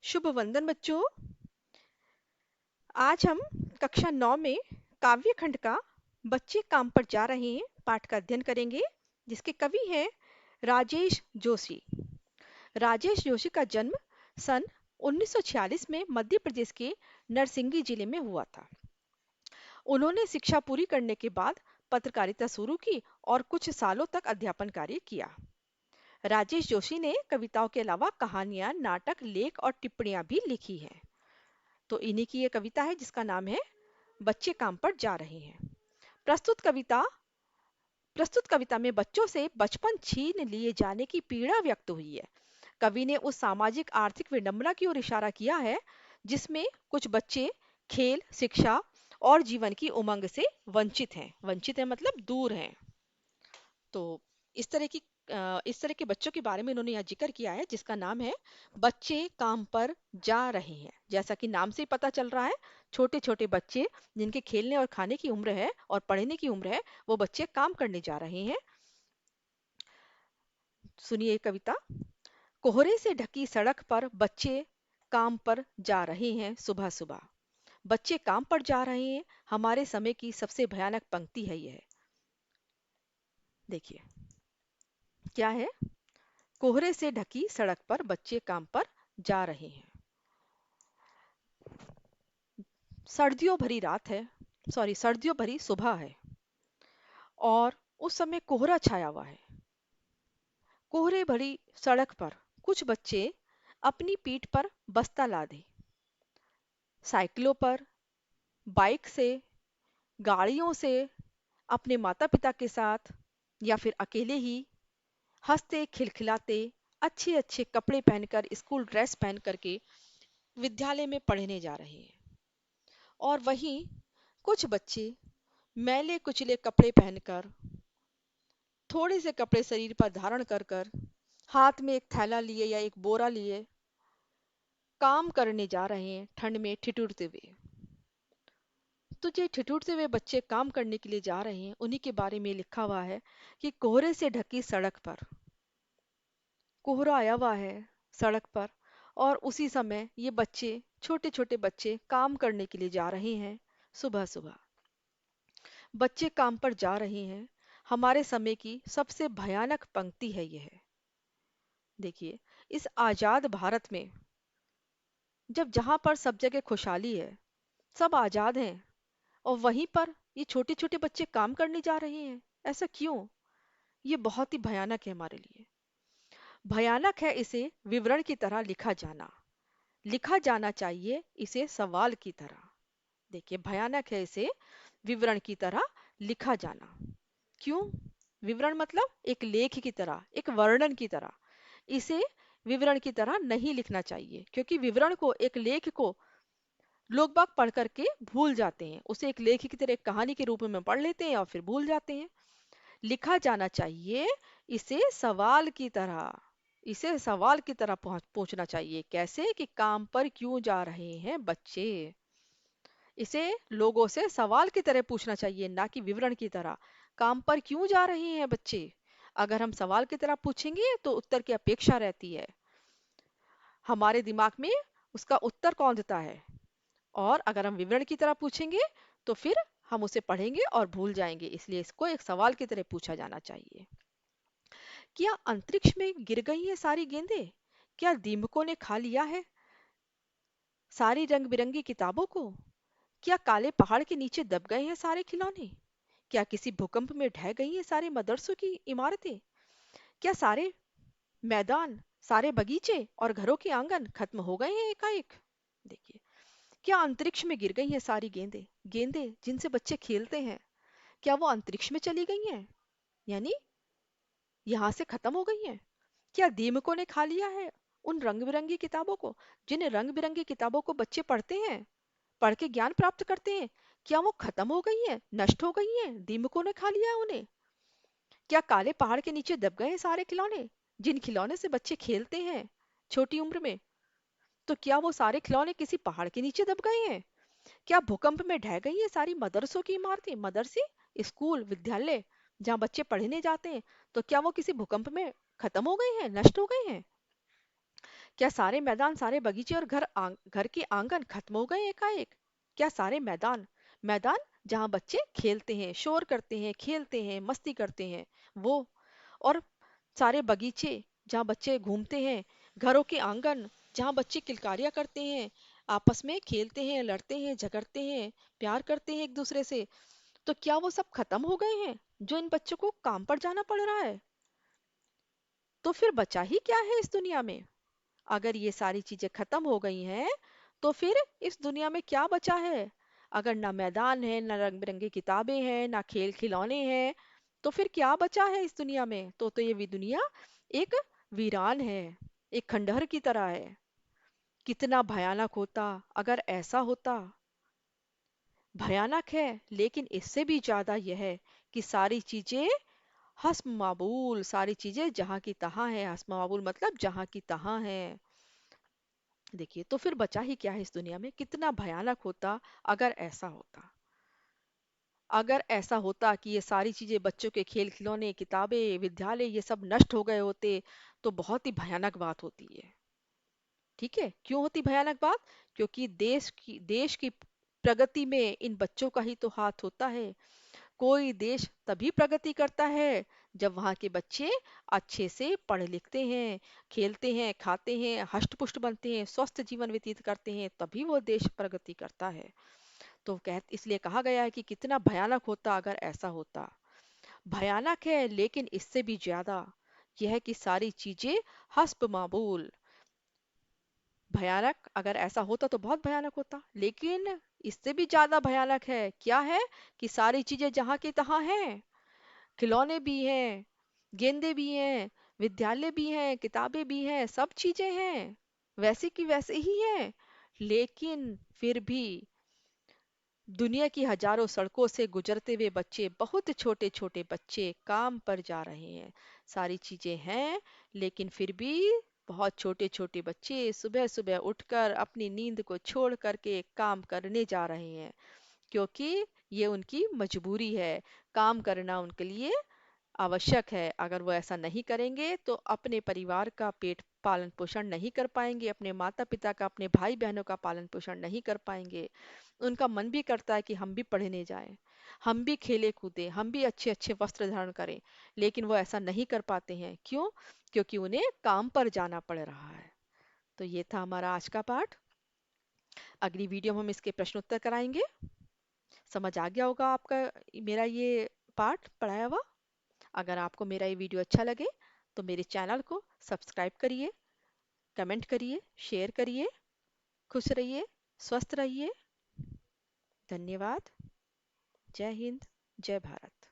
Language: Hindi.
शुभ वंदन बच्चों। आज हम कक्षा 9 में काव्य खंड का बच्चे काम पर जा रहे हैं पाठ का अध्ययन करेंगे, जिसके कवि हैं राजेश जोशी। राजेश जोशी का जन्म सन 1946 में मध्य प्रदेश के नरसिंगी जिले में हुआ था। उन्होंने शिक्षा पूरी करने के बाद पत्रकारिता शुरू की और कुछ सालों तक अध्यापन कार्य किया। राजेश जोशी ने कविताओं के अलावा कहानियां, नाटक, लेख और टिप्पणियां भी लिखी हैं। तो इन्हीं की ये कविता है जिसका नाम है बच्चे काम पर जा रहे हैं। प्रस्तुत कविता में बच्चों से बचपन छीन लिए जाने की पीड़ा व्यक्त हुई है। कवि ने उस सामाजिक आर्थिक विडंबना की ओर इशारा किया है जिसमें कुछ बच्चे खेल, शिक्षा और जीवन की उमंग से वंचित है मतलब दूर हैं। तो इस तरह की इस तरह के बच्चों के बारे में इन्होंने यहाँ जिक्र किया है जिसका नाम है बच्चे काम पर जा रहे हैं। जैसा कि नाम से ही पता चल रहा है, छोटे छोटे बच्चे जिनके खेलने और खाने की उम्र है और पढ़ने की उम्र है, वो बच्चे काम करने जा रहे हैं। सुनिए कविता। कोहरे से ढकी सड़क पर बच्चे काम पर जा रहे हैं सुबह सुबह। बच्चे काम पर जा रहे हैं, हमारे समय की सबसे भयानक पंक्ति है यह। देखिए क्या है। कोहरे से ढकी सड़क पर बच्चे काम पर जा रहे हैं। सर्दियों भरी सुबह है और उस समय कोहरा छाया हुआ है। कोहरे भरी सड़क पर कुछ बच्चे अपनी पीठ पर बस्ता लादे साइकिलों पर, बाइक से, गाड़ियों से, अपने माता पिता के साथ या फिर अकेले ही हंसते खिलखिलाते अच्छे अच्छे कपड़े पहनकर, स्कूल ड्रेस पहन करके विद्यालय में पढ़ने जा रहे हैं। और वहीं कुछ बच्चे मैले कुचले कपड़े पहनकर, थोड़े से कपड़े शरीर पर धारण कर कर, हाथ में एक थैला लिए या एक बोरा लिए काम करने जा रहे हैं ठंड में ठिठुरते हुए। तो जो ठिठुरते हुए बच्चे काम करने के लिए जा रहे हैं, उन्हीं के बारे में लिखा हुआ है कि कोहरे से ढकी सड़क पर कोहरा आया हुआ है सड़क पर, और उसी समय ये बच्चे, छोटे छोटे बच्चे काम करने के लिए जा रहे हैं सुबह सुबह। बच्चे काम पर जा रहे हैं, हमारे समय की सबसे भयानक पंक्ति है यह। देखिए, इस आजाद भारत में जब जहां पर सब जगह खुशहाली है, सब आजाद हैं, और वहीं पर ये छोटे छोटे बच्चे काम करने जा रहे हैं, ऐसा क्यों? ये बहुत ही भयानक है हमारे लिए। भयानक है इसे विवरण की तरह लिखा जाना चाहिए इसे सवाल की तरह। देखिए, भयानक है इसे विवरण की तरह लिखा जाना। क्यों? विवरण मतलब एक लेख की तरह, एक वर्णन की तरह। इसे विवरण की तरह नहीं लिखना चाहिए, क्योंकि विवरण को, एक लेख को लोग बाग पढ़ करके भूल जाते हैं। उसे एक लेख की तरह, एक कहानी के रूप में पढ़ लेते हैं और फिर भूल जाते हैं। लिखा जाना चाहिए इसे सवाल की तरह। इसे सवाल की तरह पूछना चाहिए। कैसे? कि काम पर क्यों जा रहे हैं बच्चे। इसे लोगों से सवाल की तरह पूछना चाहिए, ना कि विवरण की तरह। काम पर क्यों जा रहे हैं बच्चे? अगर हम सवाल की तरह पूछेंगे तो उत्तर की अपेक्षा रहती है, हमारे दिमाग में उसका उत्तर कौन देता है। और अगर हम विवरण की तरह पूछेंगे तो फिर हम उसे पढ़ेंगे और भूल जाएंगे। इसलिए इसको एक सवाल की तरह पूछा जाना चाहिए। क्या अंतरिक्ष में गिर गई हैं सारी गेंदें? क्या दीमकों ने खा लिया है सारी रंग बिरंगी किताबों को? क्या काले पहाड़ के नीचे दब गए हैं सारे खिलौने? क्या किसी भूकंप में ढह गई हैं सारे मदरसों की इमारतें? क्या सारे मैदान, सारे बगीचे और घरों के आंगन खत्म हो गए हैं एकाएक? देखिए, क्या अंतरिक्ष में गिर गई हैं सारी गेंदें? गेंदें जिनसे बच्चे खेलते हैं, क्या वो अंतरिक्ष में चली गई हैं, यानी यहाँ से खत्म हो गई हैं? क्या दीमकों ने खा लिया है उन रंग बिरंगी किताबों को, जिन रंग बिरंगी किताबों को बच्चे पढ़ते हैं, पढ़ के ज्ञान प्राप्त करते हैं? क्या वो खत्म हो गई हैं, नष्ट हो गई हैं, दीमकों ने खा लिया है उन्हें? क्या काले पहाड़ के नीचे दब गए हैं सारे खिलौने, जिन खिलौने से बच्चे खेलते हैं छोटी उम्र में? तो क्या वो सारे खिलौने किसी पहाड़ के नीचे दब गए हैं? क्या भूकंप में ढह गई हैं सारी मदरसों की इमारतें, मदरसे, स्कूल, विद्यालय जहाँ बच्चे पढ़ने जाते हैं? तो क्या वो किसी भूकंप में खत्म हो गए हैं, नष्ट हो गए हैं? क्या सारे मैदान, सारे बगीचे और घर के आंगन खत्म हो गए एकाएक? क्या सारे मैदान, मैदान जहाँ बच्चे खेलते हैं, शोर करते हैं, खेलते हैं, मस्ती करते हैं, वो, और सारे बगीचे जहाँ बच्चे घूमते हैं, घरों के आंगन जहाँ बच्चे किलकारियाँ करते हैं, आपस में खेलते हैं, लड़ते हैं, झगड़ते हैं, प्यार करते हैं एक दूसरे से, तो क्या वो सब खत्म हो गए हैं जो इन बच्चों को काम पर जाना पड़ रहा है? तो फिर बचा ही क्या है इस दुनिया में? अगर ये सारी चीजें खत्म हो गई हैं, तो फिर इस दुनिया में क्या बचा है? अगर ना मैदान है, ना रंग बिरंगी किताबें हैं, ना खेल खिलौने हैं, तो फिर क्या बचा है इस दुनिया में? तो ये भी दुनिया एक वीरान है, एक खंडहर की तरह है। कितना भयानक होता अगर ऐसा होता। भयानक है, लेकिन इससे भी ज्यादा यह है कि सारी चीजें हस्ब माबूल, सारी चीजें जहां की तहां है। हस्ब माबूल मतलब जहां की तहां है। देखिए, तो फिर बचा ही क्या है इस दुनिया में? कितना भयानक होता अगर ऐसा होता। अगर ऐसा होता कि ये सारी चीजें, बच्चों के खेल खिलौने, किताबें, विद्यालय, ये सब नष्ट हो गए होते, तो बहुत ही भयानक बात होती है। ठीक है, क्यों होती भयानक बात? क्योंकि देश की प्रगति में इन बच्चों का ही तो हाथ होता है। कोई देश तभी प्रगति करता है जब वहाँ के बच्चे अच्छे से पढ़ लिखते हैं, खेलते हैं, खाते हैं, हष्ट पुष्ट बनते हैं, स्वस्थ जीवन व्यतीत करते हैं, तभी वो देश प्रगति करता है। तो कह इसलिए कहा गया है कि कितना भयानक होता अगर ऐसा होता। भयानक है, लेकिन इससे भी ज्यादा यह है कि सारी चीजें हस्ब मामूल। भयानक अगर ऐसा होता तो बहुत भयानक होता, लेकिन इससे भी ज्यादा भयानक है क्या है? कि सारी चीजें जहाँ की तहाँ हैं। खिलौने भी हैं, गेंदे भी हैं, विद्यालय भी हैं, किताबें भी हैं, सब चीजें हैं, वैसे की वैसे ही हैं। लेकिन फिर भी दुनिया की हजारों सड़कों से गुजरते हुए बच्चे, बहुत छोटे छोटे बच्चे काम पर जा रहे हैं। सारी चीजें हैं, लेकिन फिर भी बहुत छोटे छोटे बच्चे सुबह सुबह उठकर अपनी नींद को छोड़ करके काम करने जा रहे हैं, क्योंकि ये उनकी मजबूरी है। काम करना उनके लिए आवश्यक है। अगर वो ऐसा नहीं करेंगे तो अपने परिवार का पेट पालन पोषण नहीं कर पाएंगे, अपने माता पिता का, अपने भाई बहनों का पालन पोषण नहीं कर पाएंगे। उनका मन भी करता है कि हम भी पढ़ने जाएं, हम भी खेले कूदें, हम भी अच्छे अच्छे वस्त्र धारण करें, लेकिन वो ऐसा नहीं कर पाते हैं। क्यों? क्योंकि उन्हें काम पर जाना पड़ रहा है। तो ये था हमारा आज का पाठ। अगली वीडियो में हम इसके प्रश्न उत्तर कराएंगे। समझ आ गया होगा आपका मेरा ये पाठ पढ़ाया हुआ। अगर आपको मेरा ये वीडियो अच्छा लगे तो मेरे चैनल को सब्सक्राइब करिए, कमेंट करिए, शेयर करिए। खुश रहिए, स्वस्थ रहिए। धन्यवाद। जय हिंद, जय भारत।